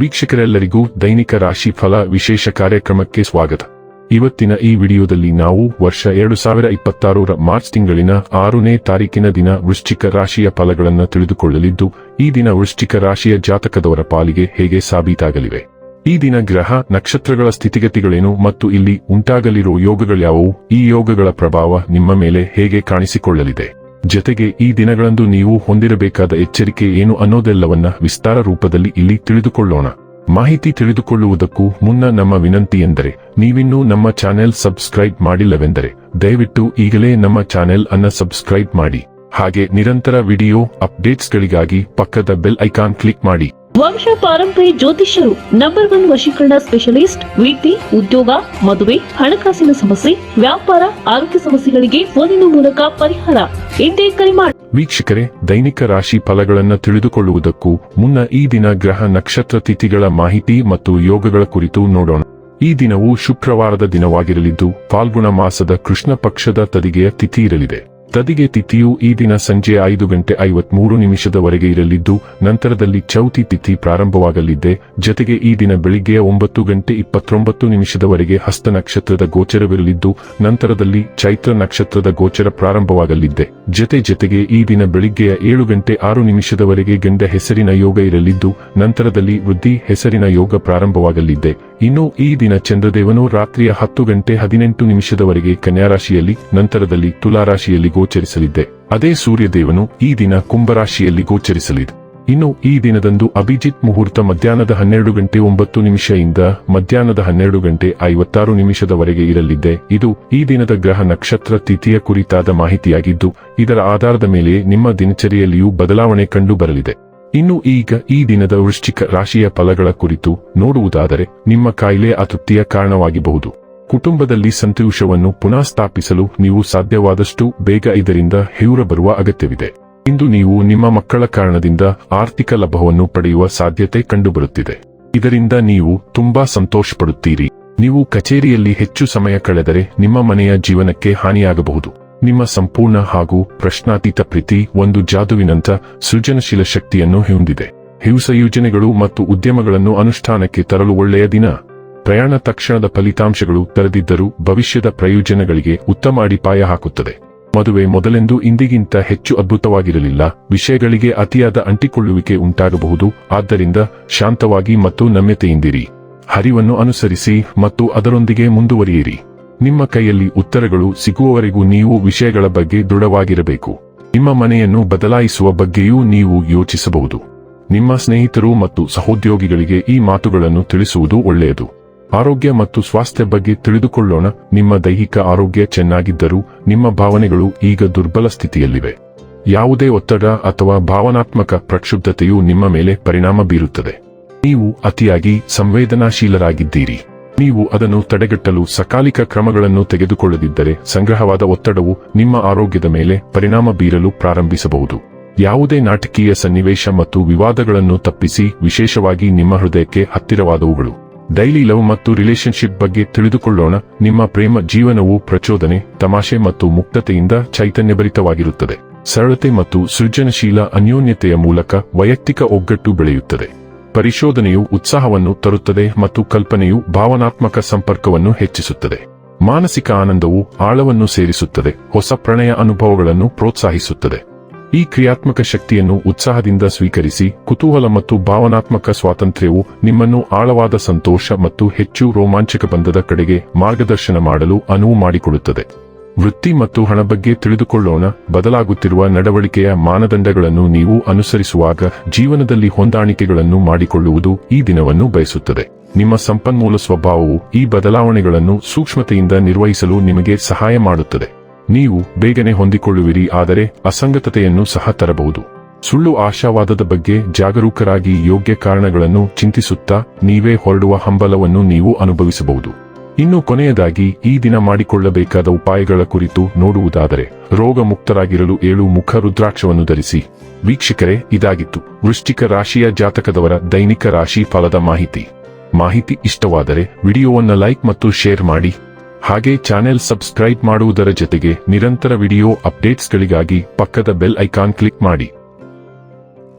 ವೀಕ್ಷಕರೆಲ್ಲರಿಗೂ ದೈನಿಕ ರಾಶಿ ಫಲ ವಿಶೇಷ ಕಾರ್ಯಕ್ರಮಕ್ಕೆ ಸ್ವಾಗತ. ಇವತ್ತಿನ ಈ ವಿಡಿಯೋದಲ್ಲಿ ನಾವು ವರ್ಷ 2026ರ ಮಾರ್ಚ್ ತಿಂಗಳಿನ 6ನೇ ತಾರೀಕಿನ ದಿನ ವೃಶ್ಚಿಕ ರಾಶಿಯ ಫಲಗಳನ್ನು ತಿಳಿದುಕೊಳ್ಳಲಿದ್ದು, ಈ ದಿನ ವೃಶ್ಚಿಕ ರಾಶಿಯ ಜಾತಕದವರ ಪಾಲಿಗೆ ಹೇಗೆ ಸಾಬೀತಾಗಲಿವೆ, ಈ ದಿನ ಗ್ರಹ ನಕ್ಷತ್ರಗಳ ಸ್ಥಿತಿಗತಿಗಳೇನು ಮತ್ತು ಇಲ್ಲಿ ಉಂಟಾಗಲಿರುವ ಯೋಗಗಳ್ಯಾವುವು, ಈ ಯೋಗಗಳ ಪ್ರಭಾವ ನಿಮ್ಮ ಮೇಲೆ ಹೇಗೆ ಕಾಣಿಸಿಕೊಳ್ಳಲಿದೆ, ಜೊತೆಗೆ ಈ ದಿನಗಳಂದು ನೀವು ಹೊಂದಿರಬೇಕಾದ ಎಚ್ಚರಿಕೆ ಏನು ಅನ್ನೋದೆಲ್ಲವನ್ನ ವಿಸ್ತಾರ ರೂಪದಲ್ಲಿ ಇಲ್ಲಿ ತಿಳಿದುಕೊಳ್ಳೋಣ. ಮಾಹಿತಿ ತಿಳಿದುಕೊಳ್ಳುವುದಕ್ಕೂ ಮುನ್ನ ನಮ್ಮ ವಿನಂತಿ ಎಂದರೆ, ನೀವಿನ್ನೂ ನಮ್ಮ ಚಾನೆಲ್ ಸಬ್ಸ್ಕ್ರೈಬ್ ಮಾಡಿಲ್ಲವೆಂದರೆ ದಯವಿಟ್ಟು ಈಗಲೇ ನಮ್ಮ ಚಾನೆಲ್ ಅನ್ನು ಸಬ್ಸ್ಕ್ರೈಬ್ ಮಾಡಿ. ಹಾಗೆ ನಿರಂತರ ವಿಡಿಯೋ ಅಪ್ಡೇಟ್ಸ್ಗಳಿಗಾಗಿ ಪಕ್ಕದ ಬೆಲ್ ಐಕಾನ್ ಕ್ಲಿಕ್ ಮಾಡಿ. ವಂಶ ಪಾರಂಪರ್ಯ ಜ್ಯೋತಿಷ್ಯರು ನಂಬರ್ 1 ವಶೀಕರಣ ಸ್ಪೆಷಲಿಸ್ಟ್. ವೃತ್ತಿ, ಉದ್ಯೋಗ, ಮದುವೆ, ಹಣಕಾಸಿನ ಸಮಸ್ಯೆ, ವ್ಯಾಪಾರ, ಆರೋಗ್ಯ ಸಮಸ್ಯೆಗಳಿಗೆ ಫೋನಿನ ಮೂಲಕ ಪರಿಹಾರ. ಇಂದೇ ಕರೆ ಮಾಡಿ. ವೀಕ್ಷಕರೇ, ದೈನಿಕ ರಾಶಿ ಫಲಗಳನ್ನು ತಿಳಿದುಕೊಳ್ಳುವುದಕ್ಕೂ ಮುನ್ನ ಈ ದಿನ ಗ್ರಹ ನಕ್ಷತ್ರ ತಿಥಿಗಳ ಮಾಹಿತಿ ಮತ್ತು ಯೋಗಗಳ ಕುರಿತು ನೋಡೋಣ. ಈ ದಿನವು ಶುಕ್ರವಾರದ ದಿನವಾಗಿರಲಿದ್ದು, ಫಾಲ್ಗುಣ ಮಾಸದ ಕೃಷ್ಣ ಪಕ್ಷದ ತದಿಗೆಯ ತಿಥಿ ಇರಲಿದೆ. ತದಿಗೆ ತಿಥಿಯು ಈ ದಿನ ಸಂಜೆ 5:53 ಇರಲಿದ್ದು, ನಂತರದಲ್ಲಿ ಚೌತಿ ತಿಥಿ ಪ್ರಾರಂಭವಾಗಲಿದೆ. ಜೊತೆಗೆ ಈ ದಿನ ಬೆಳಿಗ್ಗೆ 9:29 ಹಸ್ತ ನಕ್ಷತ್ರದ ಗೋಚರವಿರಲಿದ್ದು, ನಂತರದಲ್ಲಿ ಚೈತ್ರ ನಕ್ಷತ್ರದ ಗೋಚರ ಪ್ರಾರಂಭವಾಗಲಿದೆ. ಜೊತೆಗೆ ಈ ದಿನ ಬೆಳಿಗ್ಗೆಯ 7:06 ಗಂಡ ಹೆಸರಿನ ಯೋಗ ಇರಲಿದ್ದು, ನಂತರದಲ್ಲಿ ವೃದ್ಧಿ ಹೆಸರಿನ ಯೋಗ ಪ್ರಾರಂಭವಾಗಲಿದೆ. ಇನ್ನು ಈ ದಿನ ಚಂದ್ರದೇವನು ರಾತ್ರಿಯ 10:18 ಕನ್ಯಾರಾಶಿಯಲ್ಲಿ, ನಂತರದಲ್ಲಿ ತುಲಾರಾಶಿಯಲ್ಲಿ ಗೋಚರಿಸಲಿದೆ. ಅದೇ ಸೂರ್ಯದೇವನು ಈ ದಿನ ಕುಂಭರಾಶಿಯಲ್ಲಿ ಗೋಚರಿಸಲಿದೆ. ಇನ್ನು ಈ ದಿನದಂದು ಅಭಿಜಿತ್ ಮುಹೂರ್ತ ಮಧ್ಯಾಹ್ನದ 12:09 ಇಂದ ಮಧ್ಯಾಹ್ನದ 12:56 ಇರಲಿದೆ. ಇದು ಈ ದಿನದ ಗ್ರಹ ನಕ್ಷತ್ರ ತಿಥಿಯ ಕುರಿತಾದ ಮಾಹಿತಿಯಾಗಿದ್ದು, ಇದರ ಆಧಾರದ ಮೇಲೆ ನಿಮ್ಮ ದಿನಚರಿಯಲ್ಲಿಯೂ ಬದಲಾವಣೆ ಕಂಡು ಬರಲಿದೆ. ಇನ್ನು ಈಗ ಈ ದಿನದ ವೃಶ್ಚಿಕ ರಾಶಿಯ ಫಲಗಳ ಕುರಿತು ನೋಡುವುದಾದರೆ, ನಿಮ್ಮ ಕಾಯಿಲೆ ಅತೃಪ್ತಿಯ ಕಾರಣವಾಗಬಹುದು. ಕುಟುಂಬದಲ್ಲಿ ಸಂತೋಷವನ್ನು ಪುನಃ ಸ್ಥಾಪಿಸಲು ನೀವು ಸಾಧ್ಯವಾದಷ್ಟು ಬೇಗ ಇದರಿಂದ ಹೊರಬರುವ ಅಗತ್ಯವಿದೆ. ಇಂದು ನೀವು ನಿಮ್ಮ ಮಕ್ಕಳ ಕಾರಣದಿಂದ ಆರ್ಥಿಕ ಲಾಭವನ್ನು ಪಡೆಯುವ ಸಾಧ್ಯತೆ ಕಂಡುಬರುತ್ತಿದೆ. ಇದರಿಂದ ನೀವು ತುಂಬಾ ಸಂತೋಷಪಡುತ್ತೀರಿ. ನೀವು ಕಚೇರಿಯಲ್ಲಿ ಹೆಚ್ಚು ಸಮಯ ಕಳೆದರೆ ನಿಮ್ಮ ಮನೆಯ ಜೀವನಕ್ಕೆ ಹಾನಿಯಾಗಬಹುದು. ನಿಮ್ಮ ಸಂಪೂರ್ಣ ಹಾಗೂ ಪ್ರಶ್ನಾತೀತ ಪ್ರೀತಿ ಒಂದು ಜಾದುವಿನಂಥ ಸೃಜನಶೀಲ ಶಕ್ತಿಯನ್ನು ಹೊಂದಿದೆ. ಹೊಸ ಯೋಜನೆಗಳು ಮತ್ತು ಉದ್ಯಮಗಳನ್ನು ಅನುಷ್ಠಾನಕ್ಕೆ ತರಲು ಒಳ್ಳೆಯ ದಿನ. ಪ್ರಯಾಣ ತಕ್ಷಣದ ಫಲಿತಾಂಶಗಳು ತರದಿದ್ದರೂ ಭವಿಷ್ಯದ ಪ್ರಯೋಜನಗಳಿಗೆ ಉತ್ತಮ ಅಡಿಪಾಯ ಹಾಕುತ್ತದೆ. ಮದುವೆ ಮೊದಲೆಂದು ಇಂದಿಗಿಂತ ಹೆಚ್ಚು ಅದ್ಭುತವಾಗಿರಲಿಲ್ಲ. ವಿಷಯಗಳಿಗೆ ಅತಿಯಾದ ಅಂಟಿಕೊಳ್ಳುವಿಕೆ ಉಂಟಾಗಬಹುದು. ಆದ್ದರಿಂದ ಶಾಂತವಾಗಿ ಮತ್ತು ನಮ್ಯತೆಯಿಂದಿರಿ. ಹರಿವನ್ನು ಅನುಸರಿಸಿ ಮತ್ತು ಅದರೊಂದಿಗೆ ಮುಂದುವರಿಯಿರಿ. ನಿಮ್ಮ ಕೈಯಲ್ಲಿ ಉತ್ತರಗಳು ಸಿಗುವವರೆಗೂ ನೀವು ವಿಷಯಗಳ ಬಗ್ಗೆ ದೃಢವಾಗಿರಬೇಕು. ನಿಮ್ಮ ಮನೆಯನ್ನು ಬದಲಾಯಿಸುವ ಬಗ್ಗೆಯೂ ನೀವು ಯೋಚಿಸಬಹುದು. ನಿಮ್ಮ ಸ್ನೇಹಿತರು ಮತ್ತು ಸಹೋದ್ಯೋಗಿಗಳಿಗೆ ಈ ಮಾತುಗಳನ್ನು ತಿಳಿಸುವುದು ಒಳ್ಳೆಯದು. ಆರೋಗ್ಯ ಮತ್ತು ಸ್ವಾಸ್ಥ್ಯ ಬಗ್ಗೆ ತಿಳಿದುಕೊಳ್ಳೋಣ. ನಿಮ್ಮ ದೈಹಿಕ ಆರೋಗ್ಯ ಚೆನ್ನಾಗಿದ್ದರೂ ನಿಮ್ಮ ಭಾವನೆಗಳು ಈಗ ದುರ್ಬಲ ಸ್ಥಿತಿಯಲ್ಲಿವೆ. ಯಾವುದೇ ಒತ್ತಡ ಅಥವಾ ಭಾವನಾತ್ಮಕ ಪ್ರಕ್ಷುಬ್ಧತೆಯು ನಿಮ್ಮ ಮೇಲೆ ಪರಿಣಾಮ ಬೀರುತ್ತದೆ. ನೀವು ಅತಿಯಾಗಿ ಸಂವೇದನಾಶೀಲರಾಗಿದ್ದೀರಿ. ನೀವು ಅದನ್ನು ತಡೆಗಟ್ಟಲು ಸಕಾಲಿಕ ಕ್ರಮಗಳನ್ನು ತೆಗೆದುಕೊಳ್ಳದಿದ್ದರೆ ಸಂಗ್ರಹವಾದ ಒತ್ತಡವು ನಿಮ್ಮ ಆರೋಗ್ಯದ ಮೇಲೆ ಪರಿಣಾಮ ಬೀರಲು ಪ್ರಾರಂಭಿಸಬಹುದು. ಯಾವುದೇ ನಾಟಕೀಯ ಸನ್ನಿವೇಶ ಮತ್ತು ವಿವಾದಗಳನ್ನು ತಪ್ಪಿಸಿ, ವಿಶೇಷವಾಗಿ ನಿಮ್ಮ ಹೃದಯಕ್ಕೆ ಹತ್ತಿರವಾದವುಗಳು. ಡೈಲಿ ಲವ್ ಮತ್ತು ರಿಲೇಶನ್ಶಿಪ್ ಬಗ್ಗೆ ತಿಳಿದುಕೊಳ್ಳೋಣ. ನಿಮ್ಮ ಪ್ರೇಮ ಜೀವನವು ಪ್ರಚೋದನೆ, ತಮಾಷೆ ಮತ್ತು ಮುಕ್ತತೆಯಿಂದ ಚೈತನ್ಯಭರಿತವಾಗಿರುತ್ತದೆ. ಸರಳತೆ ಮತ್ತು ಸೃಜನಶೀಲ ಅನ್ಯೋನ್ಯತೆಯ ಮೂಲಕ ವೈಯಕ್ತಿಕ ಒಗ್ಗಟ್ಟು ಬೆಳೆಯುತ್ತದೆ. ಪರಿಶೋಧನೆಯು ಉತ್ಸಾಹವನ್ನು ತರುತ್ತದೆ ಮತ್ತು ಕಲ್ಪನೆಯು ಭಾವನಾತ್ಮಕ ಸಂಪರ್ಕವನ್ನು ಹೆಚ್ಚಿಸುತ್ತದೆ. ಮಾನಸಿಕ ಆನಂದವು ಆಳವನ್ನು ಸೇರಿಸುತ್ತದೆ, ಹೊಸ ಪ್ರಣಯ ಅನುಭವಗಳನ್ನು ಪ್ರೋತ್ಸಾಹಿಸುತ್ತದೆ. ಈ ಕ್ರಿಯಾತ್ಮಕ ಶಕ್ತಿಯನ್ನು ಉತ್ಸಾಹದಿಂದ ಸ್ವೀಕರಿಸಿ. ಕುತೂಹಲ ಮತ್ತು ಭಾವನಾತ್ಮಕ ಸ್ವಾತಂತ್ರ್ಯವು ನಿಮ್ಮನ್ನು ಆಳವಾದ ಸಂತೋಷ ಮತ್ತು ಹೆಚ್ಚು ರೋಮಾಂಚಕ ಬಂಧದ ಕಡೆಗೆ ಮಾರ್ಗದರ್ಶನ ಮಾಡಲು ಅನುವು ಮಾಡಿಕೊಡುತ್ತದೆ. ವೃತ್ತಿ ಮತ್ತು ಹಣ ಬಗ್ಗೆ ತಿಳಿದುಕೊಳ್ಳೋಣ. ಬದಲಾಗುತ್ತಿರುವ ನಡವಳಿಕೆಯ ಮಾನದಂಡಗಳನ್ನು ನೀವು ಅನುಸರಿಸುವಾಗ ಜೀವನದಲ್ಲಿ ಹೊಂದಾಣಿಕೆಗಳನ್ನು ಮಾಡಿಕೊಳ್ಳುವುದು ಈ ದಿನವನ್ನು ಬಯಸುತ್ತದೆ. ನಿಮ್ಮ ಸಂಪನ್ಮೂಲ ಸ್ವಭಾವವು ಈ ಬದಲಾವಣೆಗಳನ್ನು ಸೂಕ್ಷ್ಮತೆಯಿಂದ ನಿರ್ವಹಿಸಲು ನಿಮಗೆ ಸಹಾಯ ಮಾಡುತ್ತದೆ. ನೀವು ಬೇಗನೆ ಹೊಂದಿಕೊಳ್ಳುವಿರಿ, ಆದರೆ ಅಸಂಗತತೆಯನ್ನು ಸಹ ತರಬಹುದು. ಸುಳ್ಳು ಆಶಾವಾದದ ಬಗ್ಗೆ ಜಾಗರೂಕರಾಗಿ ಯೋಗ್ಯ ಕಾರಣಗಳನ್ನು ಚಿಂತಿಸುತ್ತಾ ನೀವೇ ಹೊರಡುವ ಹಂಬಲವನ್ನು ನೀವು ಅನುಭವಿಸಬಹುದು. ಇನ್ನು ಕೊನೆಯದಾಗಿ ಈ ದಿನ ಮಾಡಿಕೊಳ್ಳಬೇಕಾದ ಉಪಾಯಗಳ ಕುರಿತು ನೋಡುವುದಾದರೆ, ರೋಗ ಮುಕ್ತರಾಗಿರಲು 7 ಮುಖ ರುದ್ರಾಕ್ಷವನ್ನು ಧರಿಸಿ. ವೀಕ್ಷಕರೇ, ಇದಾಗಿತ್ತು ವೃಶ್ಚಿಕ ರಾಶಿಯ ಜಾತಕದವರ ದೈನಿಕ ರಾಶಿ ಫಲದ ಮಾಹಿತಿ ಇಷ್ಟವಾದರೆ ವಿಡಿಯೋವನ್ನು ಲೈಕ್ ಮತ್ತು ಶೇರ್ ಮಾಡಿ. ಹಾಗೆ ಚಾನೆಲ್ ಸಬ್ಸ್ಕ್ರೈಬ್ ಮಾಡುವುದರ ಜೊತೆಗೆ ನಿರಂತರ ವಿಡಿಯೋ ಅಪ್ಡೇಟ್ಸ್ಗಳಿಗಾಗಿ ಪಕ್ಕದ ಬೆಲ್ ಐಕಾನ್ ಕ್ಲಿಕ್ ಮಾಡಿ.